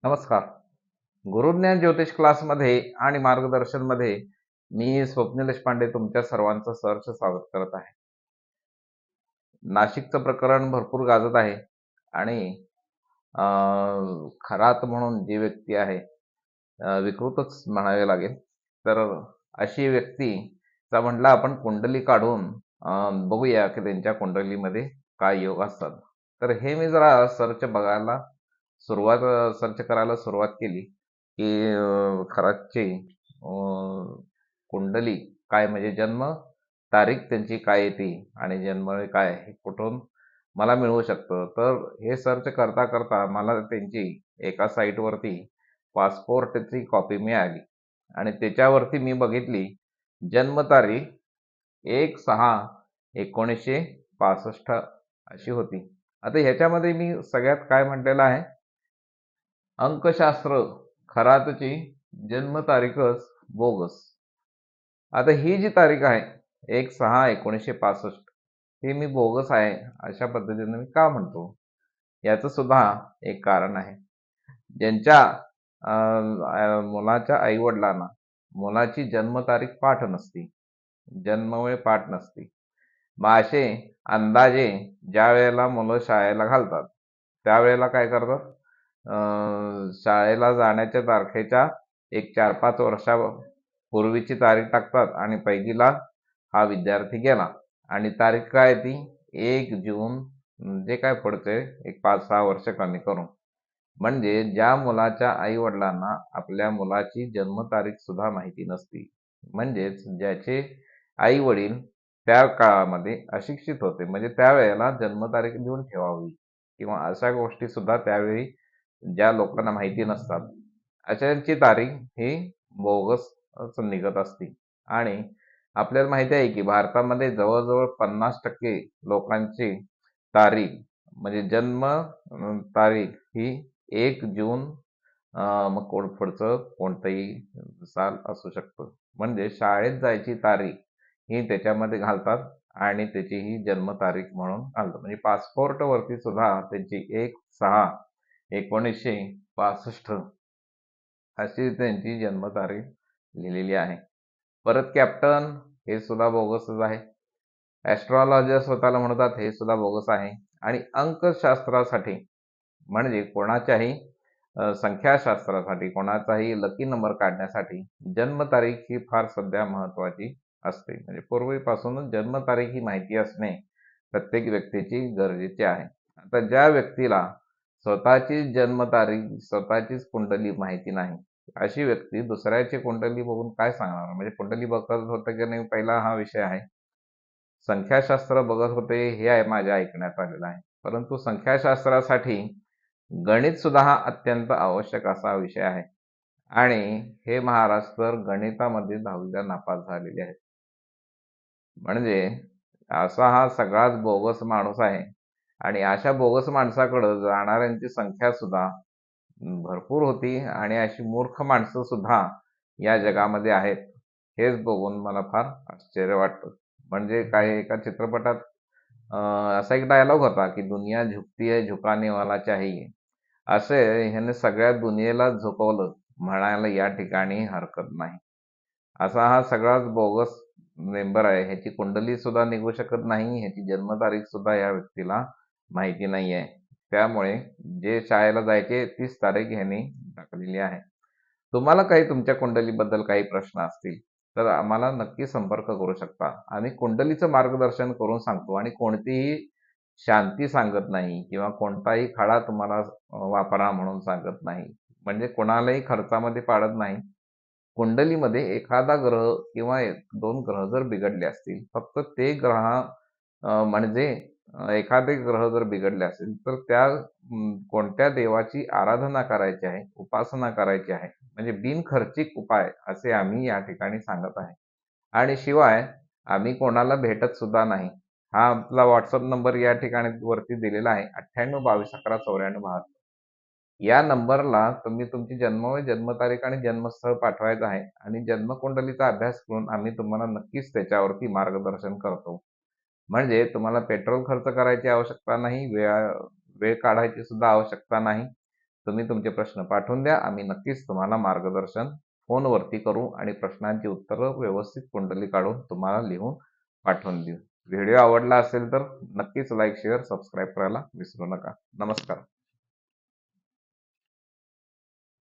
नमस्कार. गुरुज्ञान ज्योतिष क्लासमध्ये आणि मार्गदर्शनमध्ये मी स्वप्नील देशपांडे तुमच्या सर्वांचं सहर्ष स्वागत करत आहे. नाशिकचं प्रकरण भरपूर गाजत आहे आणि खरात म्हणून जी व्यक्ती आहे, विकृतच म्हणावे लागेल. तर अशी व्यक्तीचा म्हटलं आपण कुंडली काढून बघूया की त्यांच्या कुंडलीमध्ये काय योग असतात. तर हे मी जरा सर्च करायला सुरुवात केली की खरातची कुंडली काय, म्हणजे जन्म तारीख त्यांची काय येते आणि जन्मवेळ काय हे कुठून मला मिळू शकतं. तर हे सर्च करता करता मला त्यांची एका साईटवरती पासपोर्टची कॉपी मिळाली आणि त्याच्यावरती मी बघितली जन्मतारीख 1/6/1965 अशी होती. आता ह्याच्यामध्ये मी सगळ्यात काय म्हटलेलं आहे, अंकशास्त्र खरातची जन्मतारीखच बोगस. आता ही जी तारीख आहे 1/6/1965 ही मी बोगस आहे अशा पद्धतीने मी का म्हणतो, याचं सुद्धा एक कारण आहे. ज्यांच्या मुलाच्या आई वडिलांना मुलाची जन्मतारीख पाठ नसती, जन्मवेळ पाठ नसती, मग असे अंदाजे ज्या वेळेला मुलं शाळेला घालतात त्यावेळेला काय करतात, शाळेला जाण्याच्या तारखेच्या एक 4-5 वर्षापूर्वीची तारीख टाकतात आणि पहिलीला हा विद्यार्थी गेला आणि तारीख काय ती 1 जून, जे काय पुढचे एक 5-6 वर्ष कमी करून. म्हणजे ज्या मुलाच्या आई वडिलांना आपल्या मुलाची जन्मतारीख सुद्धा माहिती नसती, म्हणजेच ज्याचे आई वडील त्या काळामध्ये अशिक्षित होते, म्हणजे त्यावेळेला जन्मतारीख लिहून ठेवावी किंवा अशा गोष्टी सुद्धा त्यावेळी ज्या लोकांना माहिती नसतात अशांची तारीख ही बोगस निघत असते. आणि आपल्याला माहिती आहे की भारतामध्ये जवळजवळ 50% लोकांची तारीख म्हणजे जन्म तारीख ही 1 जून, मग पुढचं कोणतंही साल असू शकतं. म्हणजे शाळेत जायची तारीख ही त्याच्यामध्ये घालतात आणि त्याची ही जन्मतारीख म्हणून घालतात. म्हणजे पासपोर्टवरती सुद्धा त्यांची 1/6/1965 अशी त्यांची जन्मतारीख लिहिलेली आहे. परत कॅप्टन हे सुद्धा बोगसच आहे. ॲस्ट्रॉलॉजर स्वतःला म्हणतात हे सुद्धा बोगस आहे. आणि अंकशास्त्रासाठी म्हणजे कोणाच्याही संख्याशास्त्रासाठी, कोणाचाही लकी नंबर काढण्यासाठी जन्मतारीख ही फार सध्या महत्त्वाची असते. म्हणजे पूर्वीपासूनच जन्मतारीख ही माहिती असणे प्रत्येक व्यक्तीची गरजेची आहे. आता ज्या व्यक्तीला स्वतःची जन्मतारीख, स्वतःचीच कुंडली माहिती नाही, अशी व्यक्ती दुसऱ्याची कुंडली बघून काय सांगणार? म्हणजे कुंडली बघत होतं की नाही पहिला हा विषय आहे. संख्याशास्त्र बघत होते हे आहे माझ्या ऐकण्यात आलेलं आहे. परंतु संख्याशास्त्रासाठी गणित सुद्धा हा अत्यंत आवश्यक असा विषय आहे आणि हे महाराज तर गणितामध्ये 10वीला नापास झालेले आहेत. म्हणजे असा हा सगळाच बोगस माणूस आहे आणि अशा बोगस माणसाकडं जाणाऱ्यांची संख्या सुद्धा भरपूर होती आणि अशी मूर्ख माणसं सुद्धा या जगामध्ये आहेत. हेच बघून मला फार आश्चर्य वाटतं. म्हणजे काय, एका चित्रपटात असा एक डायलॉग होता की दुनिया झुकती है झुकाने वाला चाहिए. असे ह्याने सगळ्या दुनियेला झुकवलं म्हणायला या ठिकाणी हरकत नाही. असा हा सगळाच बोगस मेंबर आहे. ह्याची कुंडली सुद्धा निघू शकत नाही, ह्याची जन्मतारीख सुद्धा या व्यक्तीला माहिती नाही आहे. त्यामुळे जे शाळेला जायचे तीच तारीख ह्याने टाकलेली आहे. तुम्हाला काही तुमच्या कुंडलीबद्दल काही प्रश्न असतील तर आम्हाला नक्की संपर्क करू शकता. आम्ही कुंडलीचं मार्गदर्शन करून सांगतो आणि कोणतीही शांती सांगत नाही किंवा कोणताही खडा तुम्हाला वापरा म्हणून सांगत नाही. म्हणजे कोणालाही खर्चामध्ये पाडत नाही. कुंडलीमध्ये एखादा ग्रह किंवा 2 ग्रह जर बिघडले असतील, फक्त ते ग्रह म्हणजे एखादे ग्रह जर बिघडले असेल तर त्या कोणत्या देवाची आराधना करायची आहे, उपासना करायची आहे, म्हणजे बिनखर्चिक उपाय असे आम्ही या ठिकाणी सांगत आहे. आणि शिवाय आम्ही कोणाला भेटत सुद्धा नाही. हा आपला WhatsApp नंबर या ठिकाणी वरती दिलेला आहे 9822119492. या नंबरला तुम्ही तुमची जन्मवेळ, जन्मतारीख आणि जन्मस्थळ पाठवायचं आहे आणि जन्मकुंडलीचा अभ्यास करून आम्ही तुम्हाला नक्कीच त्याच्यावरती मार्गदर्शन करतो. म्हणजे तुम्हाला पेट्रोल खर्च करायची आवश्यकता नाही, वेळ काढायची सुद्धा आवश्यकता नाही. तुम्ही तुमचे प्रश्न पाठवून द्या. आम्ही नक्कीच तुम्हाला मार्गदर्शन फोनवरती करू आणि प्रश्नांची उत्तरं व्यवस्थित कुंडली काढून तुम्हाला लिहून पाठवून देऊ. व्हिडिओ आवडला असेल तर नक्कीच लाईक, शेअर, सबस्क्राईब करायला विसरू नका. नमस्कार.